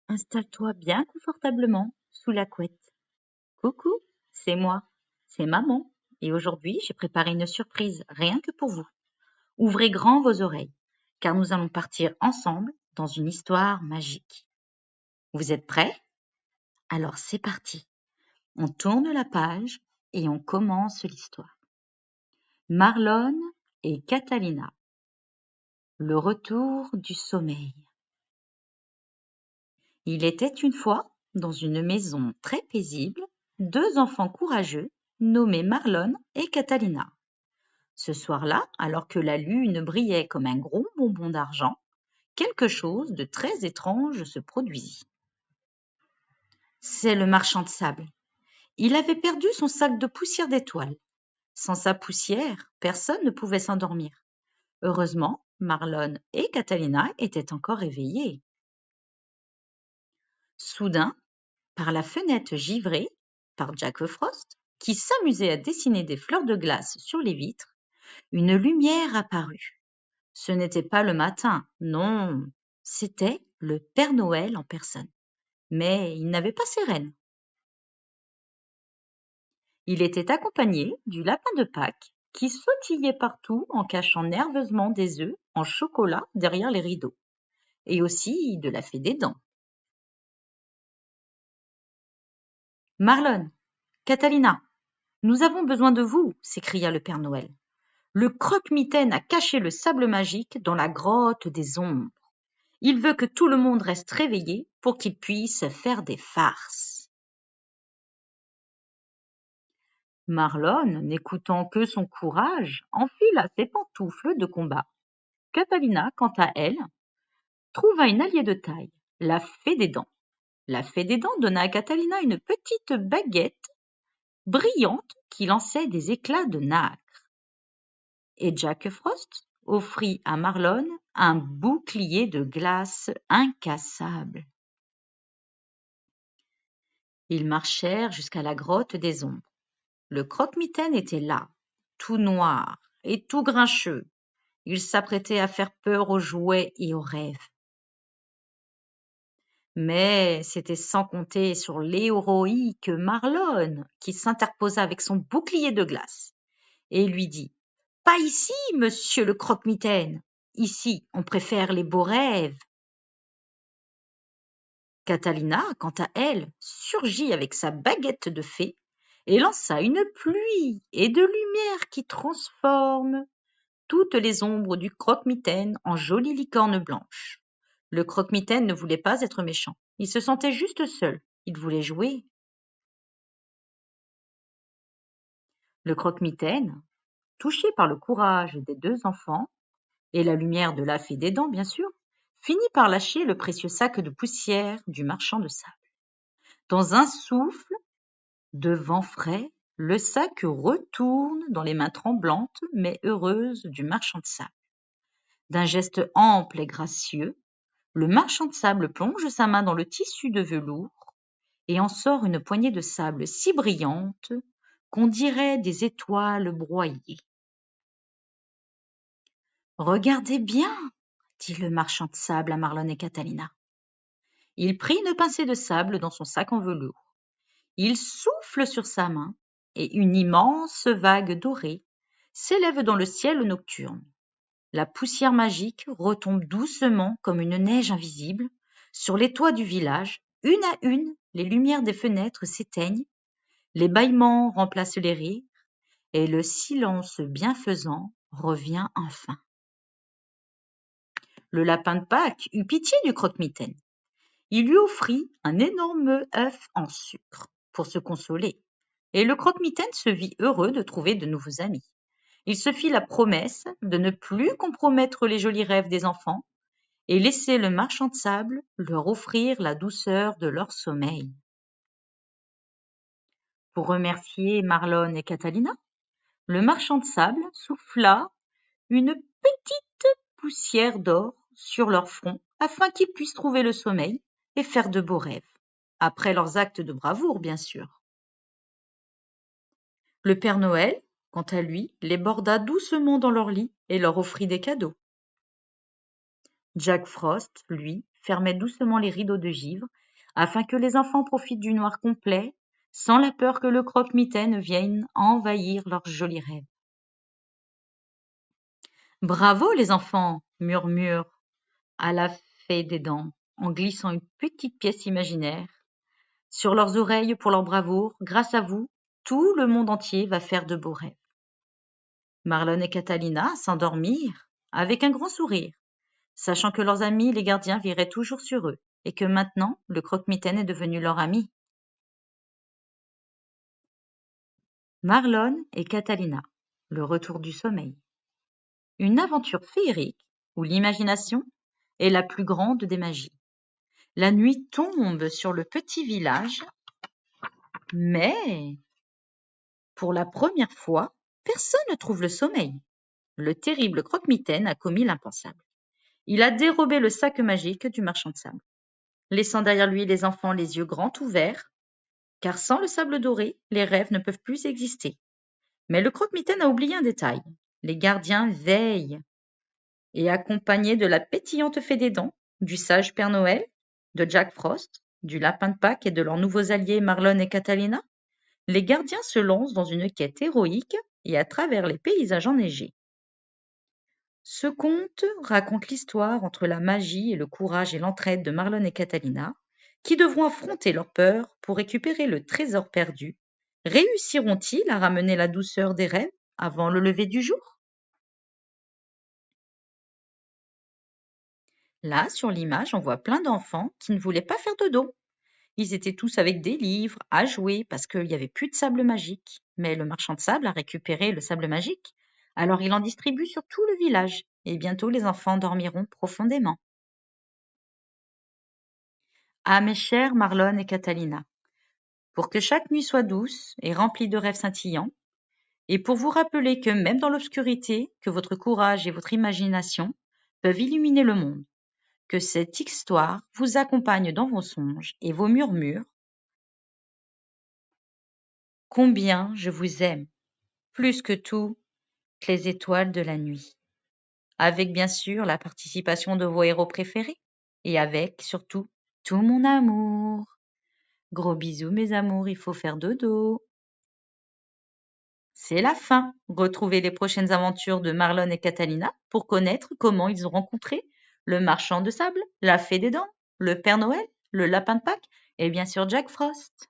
Installe-toi bien confortablement sous la couette. Coucou, c'est moi, c'est maman. Et aujourd'hui, j'ai préparé une surprise rien que pour vous. Ouvrez grand vos oreilles, car nous allons partir ensemble dans une histoire magique. Vous êtes prêts? Alors c'est parti. On tourne la page et on commence l'histoire. Marlon et Catalina. Le retour du sommeil. Il était une fois, dans une maison très paisible, deux enfants courageux nommés Marlon et Catalina. Ce soir-là, alors que la lune brillait comme un gros bonbon d'argent, quelque chose de très étrange se produisit. C'est le marchand de sable. Il avait perdu son sac de poussière d'étoiles. Sans sa poussière, personne ne pouvait s'endormir. Heureusement, Marlon et Catalina étaient encore éveillés. Soudain, par la fenêtre givrée par Jack Frost, qui s'amusait à dessiner des fleurs de glace sur les vitres, une lumière apparut. Ce n'était pas le matin, non, c'était le Père Noël en personne. Mais il n'avait pas ses rênes. Il était accompagné du lapin de Pâques, qui sautillait partout en cachant nerveusement des œufs en chocolat derrière les rideaux, et aussi de la fée des dents. Marlon, Catalina, nous avons besoin de vous, s'écria le Père Noël. Le croque-mitaine a caché le sable magique dans la grotte des ombres. Il veut que tout le monde reste réveillé pour qu'il puisse faire des farces. Marlon, n'écoutant que son courage, enfila ses pantoufles de combat. Catalina, quant à elle, trouva une alliée de taille, la fée des dents. La fée des dents donna à Catalina une petite baguette brillante qui lançait des éclats de nacre. Et Jack Frost offrit à Marlon un bouclier de glace incassable. Ils marchèrent jusqu'à la grotte des ombres. Le croque-mitaine était là, tout noir et tout grincheux. Il s'apprêtait à faire peur aux jouets et aux rêves. Mais c'était sans compter sur l'héroïque Marlon, qui s'interposa avec son bouclier de glace et lui dit: Pas ici, monsieur le croque-mitaine. Ici, on préfère les beaux rêves. Catalina, quant à elle, surgit avec sa baguette de fée et lança une pluie et de lumière qui transforme toutes les ombres du croque-mitaine en jolies licornes blanches. Le croque-mitaine ne voulait pas être méchant. Il se sentait juste seul. Il voulait jouer. Le croque-mitaine, touché par le courage des deux enfants et la lumière de la fée des dents, bien sûr, finit par lâcher le précieux sac de poussière du marchand de sable. Dans un souffle de vent frais, le sac retourne dans les mains tremblantes mais heureuses du marchand de sable. D'un geste ample et gracieux, le marchand de sable plonge sa main dans le tissu de velours et en sort une poignée de sable si brillante qu'on dirait des étoiles broyées. Regardez bien, dit le marchand de sable à Marlon et Catalina. Il prit une pincée de sable dans son sac en velours. Il souffle sur sa main et une immense vague dorée s'élève dans le ciel nocturne. La poussière magique retombe doucement comme une neige invisible sur les toits du village. Une à une, les lumières des fenêtres s'éteignent, les bâillements remplacent les rires, et le silence bienfaisant revient enfin. Le lapin de Pâques eut pitié du croque-mitaine. Il lui offrit un énorme œuf en sucre pour se consoler, et le croque-mitaine se vit heureux de trouver de nouveaux amis. Il se fit la promesse de ne plus compromettre les jolis rêves des enfants et laisser le marchand de sable leur offrir la douceur de leur sommeil. Pour remercier Marlon et Catalina, le marchand de sable souffla une petite poussière d'or sur leur front afin qu'ils puissent trouver le sommeil et faire de beaux rêves, après leurs actes de bravoure, bien sûr. Le Père Noël, quant à lui, les borda doucement dans leur lit et leur offrit des cadeaux. Jack Frost, lui, fermait doucement les rideaux de givre, afin que les enfants profitent du noir complet, sans la peur que le croque-mitaine vienne envahir leurs jolis rêves. Bravo les enfants, murmure à la fée des dents, en glissant une petite pièce imaginaire sur leurs oreilles pour leur bravoure. Grâce à vous, tout le monde entier va faire de beaux rêves. Marlon et Catalina s'endormirent avec un grand sourire, sachant que leurs amis les gardiens veilleraient toujours sur eux, et que maintenant le croque-mitaine est devenu leur ami. Marlon et Catalina, le retour du sommeil. Une aventure féerique où l'imagination est la plus grande des magies. La nuit tombe sur le petit village, mais pour la première fois, personne ne trouve le sommeil. Le terrible croque-mitaine a commis l'impensable. Il a dérobé le sac magique du marchand de sable, laissant derrière lui les enfants les yeux grands ouverts, car sans le sable doré, les rêves ne peuvent plus exister. Mais le croque-mitaine a oublié un détail. Les gardiens veillent, et accompagnés de la pétillante fée des dents, du sage Père Noël, de Jack Frost, du lapin de Pâques et de leurs nouveaux alliés Marlon et Catalina, les gardiens se lancent dans une quête héroïque et à travers les paysages enneigés. Ce conte raconte l'histoire entre la magie et le courage et l'entraide de Marlon et Catalina, qui devront affronter leur peur pour récupérer le trésor perdu. Réussiront-ils à ramener la douceur des rêves avant le lever du jour? Là, sur l'image, on voit plein d'enfants qui ne voulaient pas faire dodo. Ils étaient tous avec des livres, à jouer, parce qu'il n'y avait plus de sable magique. Mais le marchand de sable a récupéré le sable magique, alors il en distribue sur tout le village, et bientôt les enfants dormiront profondément. Ah mes chers Marlon et Catalina, pour que chaque nuit soit douce et remplie de rêves scintillants, et pour vous rappeler que même dans l'obscurité, que votre courage et votre imagination peuvent illuminer le monde, que cette histoire vous accompagne dans vos songes et vos murmures. Combien je vous aime, plus que toutes les étoiles de la nuit. Avec bien sûr la participation de vos héros préférés, et avec surtout tout mon amour. Gros bisous mes amours, il faut faire dodo. C'est la fin. Retrouvez les prochaines aventures de Marlon et Catalina pour connaître comment ils ont rencontré le marchand de sable, la fée des dents, le Père Noël, le lapin de Pâques et bien sûr Jack Frost.